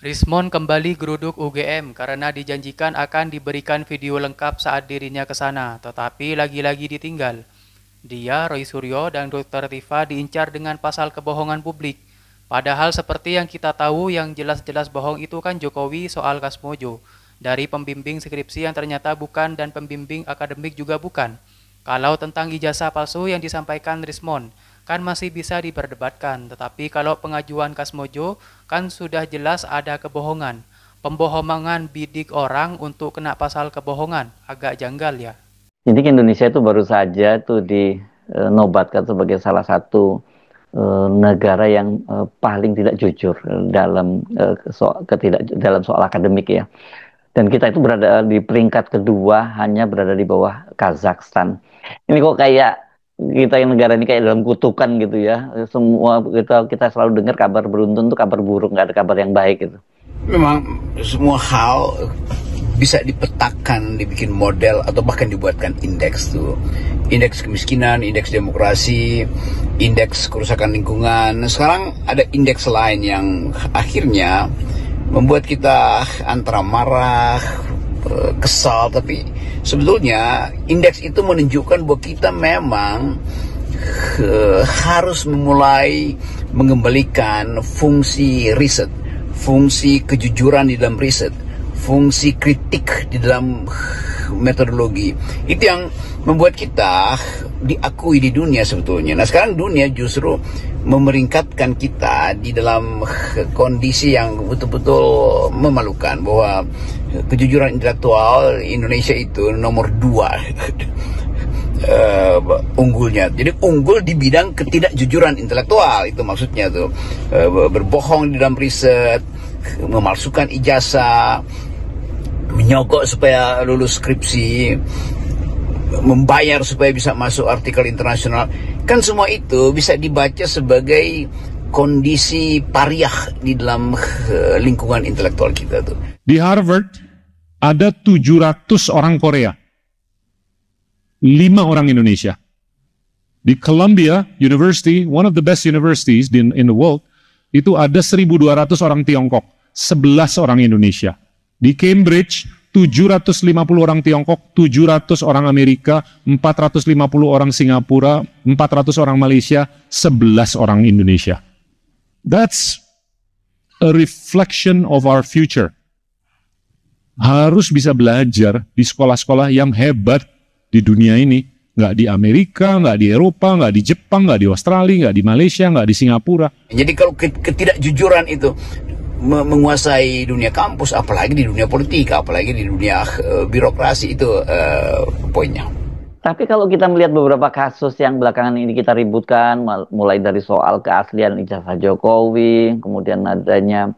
Rismond kembali geruduk UGM karena dijanjikan akan diberikan video lengkap saat dirinya ke sana, tetapi lagi-lagi ditinggal. Dia, Roy Suryo, dan Dr. Tifa diincar dengan pasal kebohongan publik. Padahal seperti yang kita tahu, yang jelas-jelas bohong itu kan Jokowi soal Kasmojo. Dari pembimbing skripsi yang ternyata bukan dan pembimbing akademik juga bukan. Kalau tentang ijazah palsu yang disampaikan Rismond, kan masih bisa diperdebatkan, tetapi kalau pengajuan Kasmojo kan sudah jelas ada kebohongan. Pembohongan bidik orang untuk kena pasal kebohongan, agak janggal ya. Jadi Indonesia itu baru saja tuh dinobatkan sebagai salah satu negara yang paling tidak jujur dalam soal akademik ya. Dan kita itu berada di peringkat kedua, hanya berada di bawah Kazakhstan. Ini kok kayak kita yang negara ini kayak dalam kutukan gitu ya. Semua kita selalu dengar kabar beruntun tuh kabar buruk, nggak ada kabar yang baik gitu. Memang semua hal bisa dipetakan, dibikin model atau bahkan dibuatkan indeks tuh. Indeks kemiskinan, indeks demokrasi, indeks kerusakan lingkungan. Sekarang ada indeks lain yang akhirnya membuat kita antara marah, kesal, tapi sebetulnya indeks itu menunjukkan bahwa kita memang harus memulai mengembalikan fungsi riset, fungsi kejujuran di dalam riset, fungsi kritik di dalam metodologi. Itu yang membuat kita diakui di dunia sebetulnya. Nah sekarang dunia justru memeringkatkan kita di dalam kondisi yang betul-betul memalukan, bahwa kejujuran intelektual Indonesia itu nomor 2 unggulnya. Jadi unggul di bidang ketidakjujuran intelektual, itu maksudnya tuh berbohong di dalam riset, memalsukan ijazah, menyogok supaya lulus skripsi, membayar supaya bisa masuk artikel internasional. Kan semua itu bisa dibaca sebagai kondisi pariah di dalam lingkungan intelektual kita tuh. Di Harvard ada 700 orang Korea, 5 orang Indonesia. Di Columbia University, one of the best universities in the world, itu ada 1.200 orang Tiongkok, 11 orang Indonesia. Di Cambridge 750 orang Tiongkok, 700 orang Amerika, 450 orang Singapura, 400 orang Malaysia, 11 orang Indonesia. That's a reflection of our future. Harus bisa belajar di sekolah-sekolah yang hebat di dunia ini. Nggak di Amerika, nggak di Eropa, nggak di Jepang, nggak di Australia, nggak di Malaysia, nggak di Singapura. Jadi kalau ketidakjujuran itu menguasai dunia kampus, apalagi di dunia politik, apalagi di dunia birokrasi, itu poinnya. Tapi kalau kita melihat beberapa kasus yang belakangan ini kita ributkan, mulai dari soal keaslian ijazah Jokowi, kemudian adanya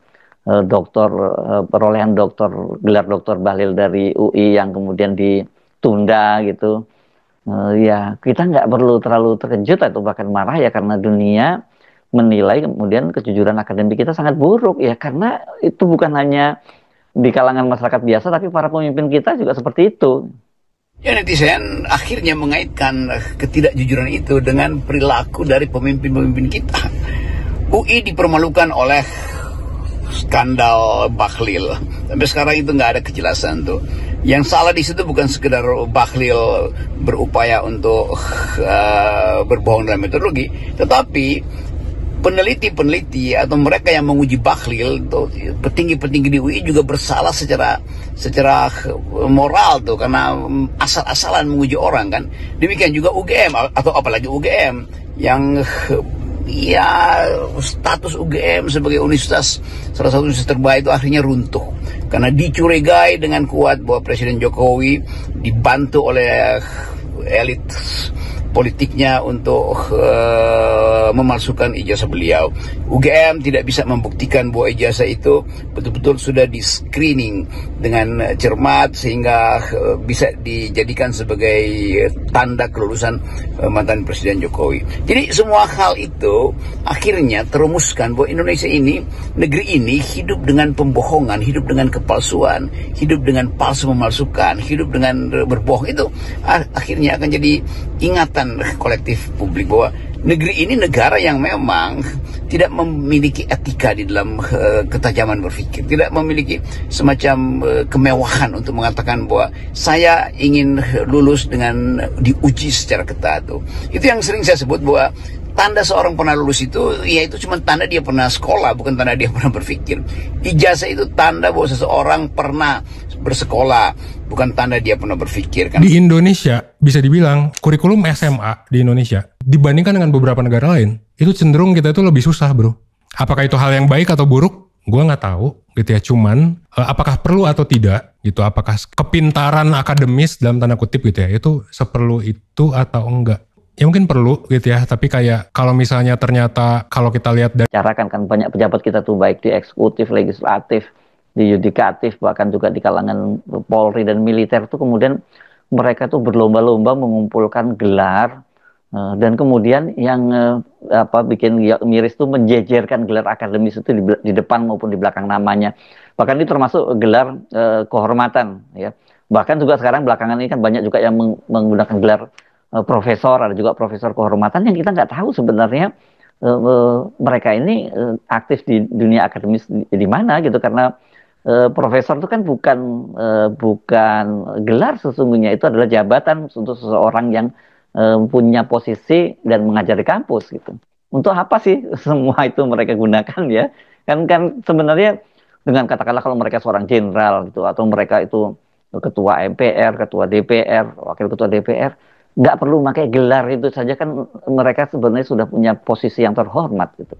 perolehan gelar doktor Bahlil dari UI yang kemudian ditunda gitu. Ya kita nggak perlu terlalu terkejut atau bahkan marah ya, karena dunia menilai kemudian kejujuran akademik kita sangat buruk ya, karena itu bukan hanya di kalangan masyarakat biasa, tapi para pemimpin kita juga seperti itu. Ya, netizen akhirnya mengaitkan ketidakjujuran itu dengan perilaku dari pemimpin-pemimpin kita. UI dipermalukan oleh skandal Bahlil. Sampai sekarang itu nggak ada kejelasan tuh. Yang salah di situ bukan sekedar Bahlil berupaya untuk berbohong dalam metodologi, tetapi peneliti-peneliti atau mereka yang menguji Bahlil, petinggi-petinggi di UI juga bersalah secara moral tuh, karena asal-asalan menguji orang kan. Demikian juga UGM, atau apalagi UGM yang ya status UGM sebagai universitas, salah satu universitas terbaik, itu akhirnya runtuh karena dicurigai dengan kuat bahwa Presiden Jokowi dibantu oleh elit politiknya untuk memalsukan ijazah beliau. UGM tidak bisa membuktikan bahwa ijazah itu betul-betul sudah di screening dengan cermat sehingga bisa dijadikan sebagai tanda kelulusan mantan Presiden Jokowi. Jadi semua hal itu akhirnya terumuskan bahwa Indonesia ini, negeri ini hidup dengan pembohongan, hidup dengan kepalsuan, hidup dengan palsu memalsukan, hidup dengan berbohong. Itu akhirnya akan jadi ingatan kesadaran kolektif publik bahwa negeri ini negara yang memang tidak memiliki etika di dalam ketajaman berpikir, tidak memiliki semacam kemewahan untuk mengatakan bahwa saya ingin lulus dengan diuji secara ketat. Itu yang sering saya sebut bahwa tanda seorang pernah lulus itu, ya itu cuma tanda dia pernah sekolah, bukan tanda dia pernah berpikir. Ijazah itu tanda bahwa seseorang pernah bersekolah, bukan tanda dia pernah berpikir. Kan? Di Indonesia, bisa dibilang kurikulum SMA di Indonesia dibandingkan dengan beberapa negara lain, itu cenderung kita itu lebih susah, bro. Apakah itu hal yang baik atau buruk? Gua nggak tahu, gitu ya. Cuman, apakah perlu atau tidak, gitu. Apakah kepintaran akademis dalam tanda kutip, gitu ya, itu seperlu itu atau enggak? Ya mungkin perlu gitu ya, tapi kayak kalau misalnya ternyata kalau kita lihat dari Bicarakan kan banyak pejabat kita tuh baik di eksekutif, legislatif, di yudikatif, bahkan juga di kalangan Polri dan militer tuh kemudian mereka tuh berlomba-lomba mengumpulkan gelar dan kemudian yang bikin miris tuh menjejerkan gelar akademis itu di depan maupun di belakang namanya. Bahkan ini termasuk gelar kehormatan ya. Bahkan juga sekarang belakangan ini kan banyak juga yang menggunakan gelar profesor, ada juga profesor kehormatan yang kita nggak tahu sebenarnya mereka ini aktif di dunia akademis di mana gitu, karena profesor itu kan bukan gelar, sesungguhnya itu adalah jabatan untuk seseorang yang punya posisi dan mengajar di kampus gitu. Untuk apa sih semua itu mereka gunakan ya? Kan sebenarnya dengan katakanlah kalau mereka seorang jenderal gitu, atau mereka itu ketua MPR, ketua DPR, wakil ketua DPR, nggak perlu pakai gelar itu saja, kan mereka sebenarnya sudah punya posisi yang terhormat gitu.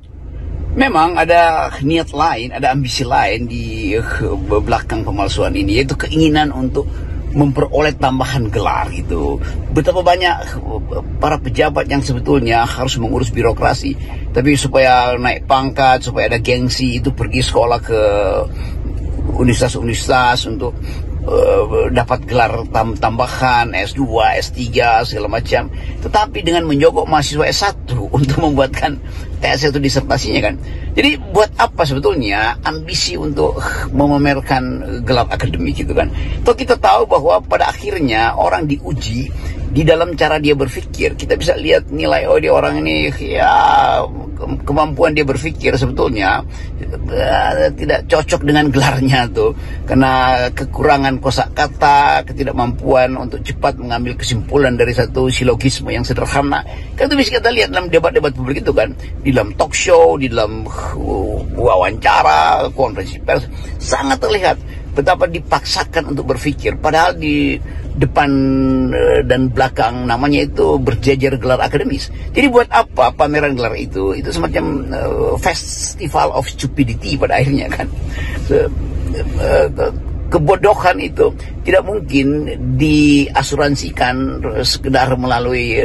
Memang ada niat lain, ada ambisi lain di belakang pemalsuan ini, yaitu keinginan untuk memperoleh tambahan gelar itu. Betapa banyak para pejabat yang sebetulnya harus mengurus birokrasi, tapi supaya naik pangkat, supaya ada gengsi, itu pergi sekolah ke universitas-universitas untuk dapat gelar tambahan S2, S3 segala macam, tetapi dengan menyogok mahasiswa S1 untuk membuatkan tesis atau disertasinya kan. Jadi buat apa sebetulnya ambisi untuk memamerkan gelar akademik gitu kan? Toh kita tahu bahwa pada akhirnya orang diuji di dalam cara dia berpikir. Kita bisa lihat nilai, oh dia orang ini ya kemampuan dia berpikir sebetulnya tidak cocok dengan gelarnya tuh, karena kekurangan kosakata, ketidakmampuan untuk cepat mengambil kesimpulan dari satu silogisme yang sederhana. Kan itu bisa kita lihat dalam debat-debat publik itu kan, di dalam talk show, di dalam wawancara, konferensi pers, sangat terlihat betapa dipaksakan untuk berpikir, padahal di depan dan belakang namanya itu berjejer gelar akademis. Jadi buat apa pameran gelar itu? Itu semacam festival of stupidity pada akhirnya kan. Kebodohan itu tidak mungkin diasuransikan sekedar melalui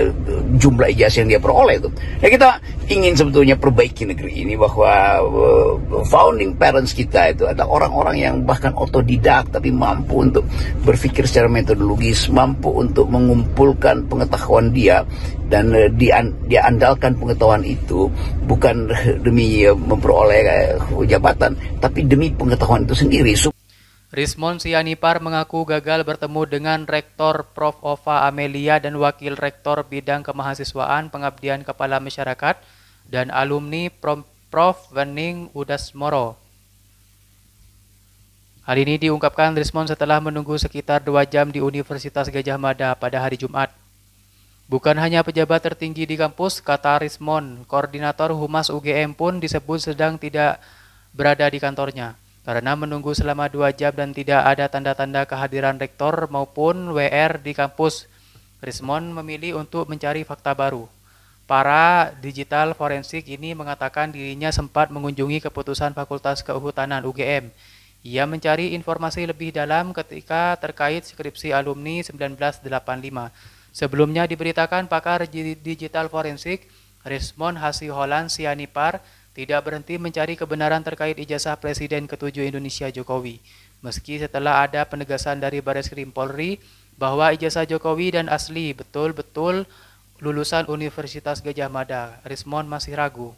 jumlah ijazah yang dia peroleh itu. Ya kita ingin sebetulnya perbaiki negeri ini, bahwa founding parents kita itu adalah orang-orang yang bahkan otodidak tapi mampu untuk berpikir secara metodologis, mampu untuk mengumpulkan pengetahuan dia, dan dia andalkan pengetahuan itu bukan demi memperoleh jabatan, tapi demi pengetahuan itu sendiri. Rismon Sianipar mengaku gagal bertemu dengan Rektor Prof. Ova Amelia dan Wakil Rektor Bidang Kemahasiswaan Pengabdian Kepala Masyarakat dan alumni Prof. Wening Udasmoro. Hal ini diungkapkan Rismon setelah menunggu sekitar 2 jam di Universitas Gadjah Mada pada hari Jumat. Bukan hanya pejabat tertinggi di kampus, kata Rismon, koordinator Humas UGM pun disebut sedang tidak berada di kantornya karena menunggu selama 2 jam dan tidak ada tanda-tanda kehadiran rektor maupun WR di kampus. Rismon memilih untuk mencari fakta baru. Para digital forensik ini mengatakan dirinya sempat mengunjungi keputusan Fakultas Kehutanan UGM. Ia mencari informasi lebih dalam ketika terkait skripsi alumni 1985. Sebelumnya diberitakan pakar digital forensik Rismon Hasiholan Sianipar tidak berhenti mencari kebenaran terkait ijazah Presiden ke-7 Indonesia Jokowi. Meski setelah ada penegasan dari Bareskrim Polri bahwa ijazah Jokowi dan asli betul-betul lulusan Universitas Gadjah Mada, Rismon masih ragu.